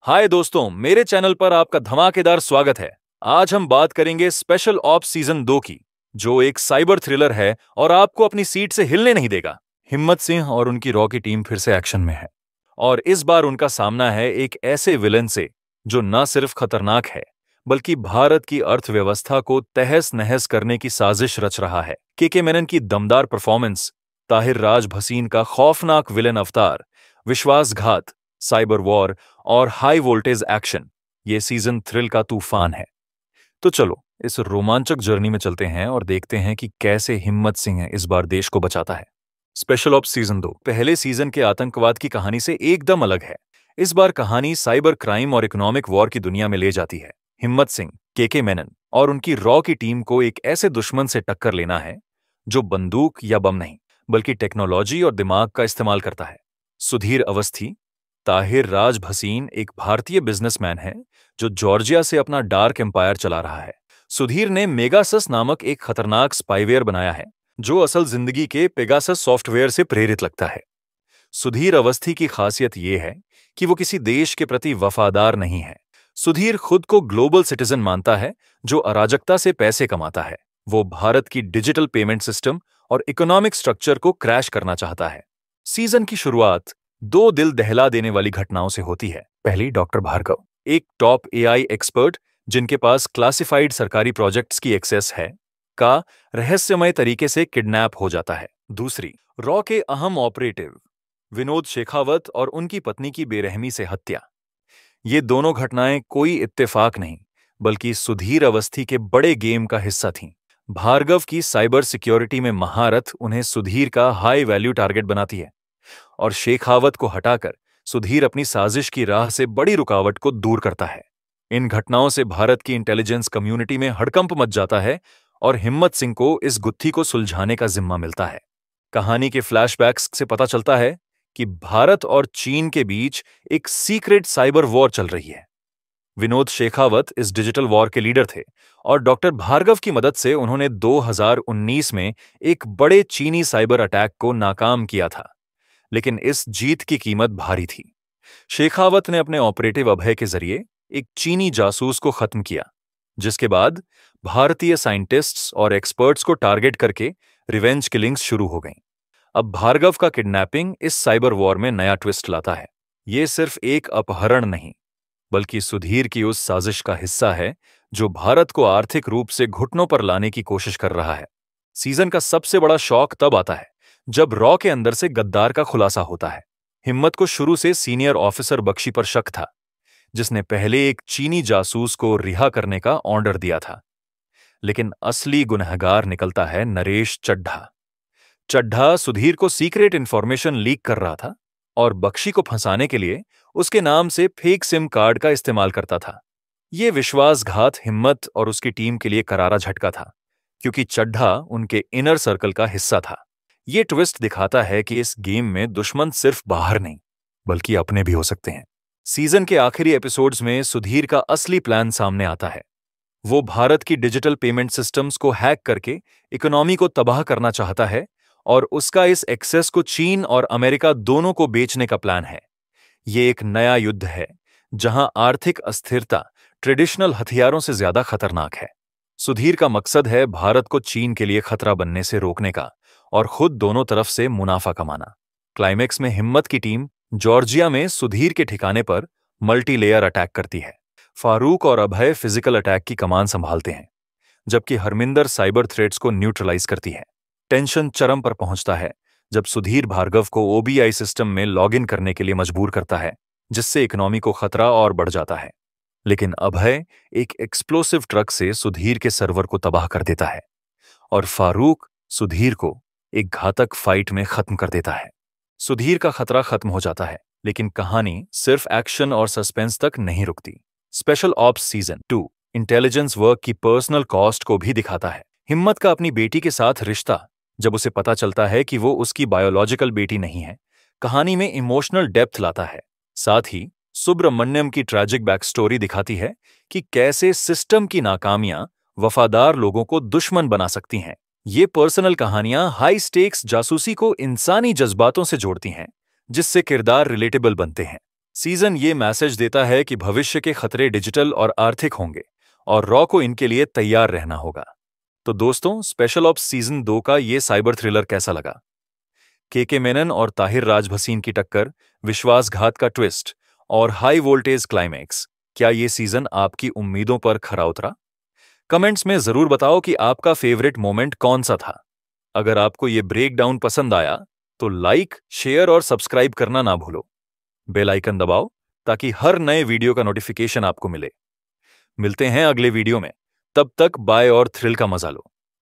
हाय दोस्तों, मेरे चैनल पर आपका धमाकेदार स्वागत है। आज हम बात करेंगे स्पेशल ऑप्स सीजन 2 की, जो एक साइबर थ्रिलर है और आपको अपनी सीट से हिलने नहीं देगा। हिम्मत सिंह और उनकी रॉ की टीम फिर से एक्शन में है और इस बार उनका सामना है एक ऐसे विलन से जो न सिर्फ खतरनाक है बल्कि भारत की अर्थव्यवस्था को तहस-नहस करने की साजिश रच रहा है। के मेनन की दमदार परफॉर्मेंस, ताहिर राज भसीन का खौफनाक विलन अवतार, विश्वासघात, साइबर वॉर और हाई वोल्टेज एक्शन, ये सीजन थ्रिल का तूफान है। तो चलो इस रोमांचक जर्नी में चलते हैं और देखते हैं कि कैसे हिम्मत सिंह इस बार देश को बचाता है। स्पेशल ऑप्स सीजन 2 पहले सीजन के आतंकवाद की कहानी से एकदम अलग है। इस बार कहानी साइबर क्राइम और इकोनॉमिक वॉर की दुनिया में ले जाती है। हिम्मत सिंह, के मेनन और उनकी रॉ की टीम को एक ऐसे दुश्मन से टक्कर लेना है जो बंदूक या बम नहीं बल्कि टेक्नोलॉजी और दिमाग का इस्तेमाल करता है। सुधीर अवस्थी, ताहिर राज भसीन एक भारतीय बिजनेसमैन है जो जॉर्जिया से अपना डार्क एम्पायर चला रहा है। सुधीर ने मेगासस नामक एक खतरनाक स्पाईवेयर बनाया है जो असल जिंदगी के पेगासस सॉफ्टवेयर से प्रेरित लगता है। सुधीर अवस्थी की खासियत यह है कि वो किसी देश के प्रति वफादार नहीं है। सुधीर खुद को ग्लोबल सिटीजन मानता है जो अराजकता से पैसे कमाता है। वो भारत की डिजिटल पेमेंट सिस्टम और इकोनॉमिक स्ट्रक्चर को क्रैश करना चाहता है। सीजन की शुरुआत दो दिल दहला देने वाली घटनाओं से होती है। पहली, डॉक्टर भार्गव, एक टॉप एआई एक्सपर्ट जिनके पास क्लासिफाइड सरकारी प्रोजेक्ट्स की एक्सेस है, का रहस्यमय तरीके से किडनैप हो जाता है। दूसरी, रॉ के अहम ऑपरेटिव विनोद शेखावत और उनकी पत्नी की बेरहमी से हत्या। ये दोनों घटनाएं कोई इत्तेफाक नहीं बल्कि सुधीर अवस्थी के बड़े गेम का हिस्सा थीं। भार्गव की साइबर सिक्योरिटी में महारत उन्हें सुधीर का हाई वैल्यू टारगेट बनाती है और शेखावत को हटाकर सुधीर अपनी साजिश की राह से बड़ी रुकावट को दूर करता है। इन घटनाओं से भारत की इंटेलिजेंस कम्युनिटी में हड़कंप मच जाता है और हिम्मत सिंह को इस गुत्थी को सुलझाने का जिम्मा मिलता है। कहानी के फ्लैशबैक्स से पता चलता है कि भारत और चीन के बीच एक सीक्रेट साइबर वॉर चल रही है। विनोद शेखावत इस डिजिटल वॉर के लीडर थे और डॉक्टर भार्गव की मदद से उन्होंने 2019 में एक बड़े चीनी साइबर अटैक को नाकाम किया था, लेकिन इस जीत की कीमत भारी थी। शेखावत ने अपने ऑपरेटिव अभय के जरिए एक चीनी जासूस को खत्म किया, जिसके बाद भारतीय साइंटिस्ट्स और एक्सपर्ट्स को टारगेट करके रिवेंज किलिंग्स शुरू हो गईं। अब भार्गव का किडनैपिंग इस साइबर वॉर में नया ट्विस्ट लाता है। ये सिर्फ एक अपहरण नहीं बल्कि सुधीर की उस साजिश का हिस्सा है जो भारत को आर्थिक रूप से घुटनों पर लाने की कोशिश कर रहा है। सीजन का सबसे बड़ा शॉक तब आता है जब रॉ के अंदर से गद्दार का खुलासा होता है। हिम्मत को शुरू से सीनियर ऑफिसर बख्शी पर शक था, जिसने पहले एक चीनी जासूस को रिहा करने का ऑर्डर दिया था, लेकिन असली गुनहगार निकलता है नरेश चड्ढा। चड्ढा सुधीर को सीक्रेट इंफॉर्मेशन लीक कर रहा था और बख्शी को फंसाने के लिए उसके नाम से फेक सिम कार्ड का इस्तेमाल करता था। ये विश्वासघात हिम्मत और उसकी टीम के लिए करारा झटका था, क्योंकि चड्ढा उनके इनर सर्कल का हिस्सा था। ये ट्विस्ट दिखाता है कि इस गेम में दुश्मन सिर्फ बाहर नहीं बल्कि अपने भी हो सकते हैं। सीजन के आखिरी एपिसोड्स में सुधीर का असली प्लान सामने आता है। वो भारत की डिजिटल पेमेंट सिस्टम्स को हैक करके इकोनॉमी को तबाह करना चाहता है और उसका इस एक्सेस को चीन और अमेरिका दोनों को बेचने का प्लान है। ये एक नया युद्ध है जहां आर्थिक अस्थिरता ट्रेडिशनल हथियारों से ज्यादा खतरनाक है। सुधीर का मकसद है भारत को चीन के लिए खतरा बनने से रोकने का और खुद दोनों तरफ से मुनाफा कमाना। क्लाइमेक्स में हिम्मत की टीम जॉर्जिया में सुधीर के ठिकाने पर मल्टीलेयर अटैक करती है। फारूक और अभय फिजिकल अटैक की कमान संभालते हैं, जबकि हरमिंदर साइबर थ्रेट्स को न्यूट्रलाइज करती है। टेंशन चरम पर पहुंचता है जब सुधीर भार्गव को ओबीआई सिस्टम में लॉगिन करने के लिए मजबूर करता है, जिससे इकोनॉमी को खतरा और बढ़ जाता है। लेकिन अभय एक एक्सप्लोसिव ट्रक से सुधीर के सर्वर को तबाह कर देता है और फारूक सुधीर को एक घातक फाइट में खत्म कर देता है। सुधीर का खतरा खत्म हो जाता है, लेकिन कहानी सिर्फ एक्शन और सस्पेंस तक नहीं रुकती। Special ops season 2 intelligence work की पर्सनल कॉस्ट को भी दिखाता है। हिम्मत का अपनी बेटी के साथ रिश्ता, जब उसे पता चलता है कि वो उसकी बायोलॉजिकल बेटी नहीं है, कहानी में इमोशनल डेप्थ लाता है। साथ ही सुब्रमण्यम की ट्रैजिक बैक स्टोरी दिखाती है कि कैसे सिस्टम की नाकामियां वफादार लोगों को दुश्मन बना सकती हैं। ये पर्सनल कहानियां हाई स्टेक्स जासूसी को इंसानी जज्बातों से जोड़ती हैं, जिससे किरदार रिलेटेबल बनते हैं। सीजन ये मैसेज देता है कि भविष्य के खतरे डिजिटल और आर्थिक होंगे और रॉ को इनके लिए तैयार रहना होगा। तो दोस्तों, स्पेशल ऑप्स सीजन 2 का ये साइबर थ्रिलर कैसा लगा? के मेनन और ताहिर राजभसीन की टक्कर, विश्वासघात का ट्विस्ट और हाई वोल्टेज क्लाइमैक्स, क्या ये सीजन आपकी उम्मीदों पर खरा उतरा? कमेंट्स में जरूर बताओ कि आपका फेवरेट मोमेंट कौन सा था। अगर आपको ये ब्रेकडाउन पसंद आया तो लाइक, शेयर और सब्सक्राइब करना ना भूलो। बेल आइकन दबाओ ताकि हर नए वीडियो का नोटिफिकेशन आपको मिले। मिलते हैं अगले वीडियो में। तब तक बाय और थ्रिल का मजा लो।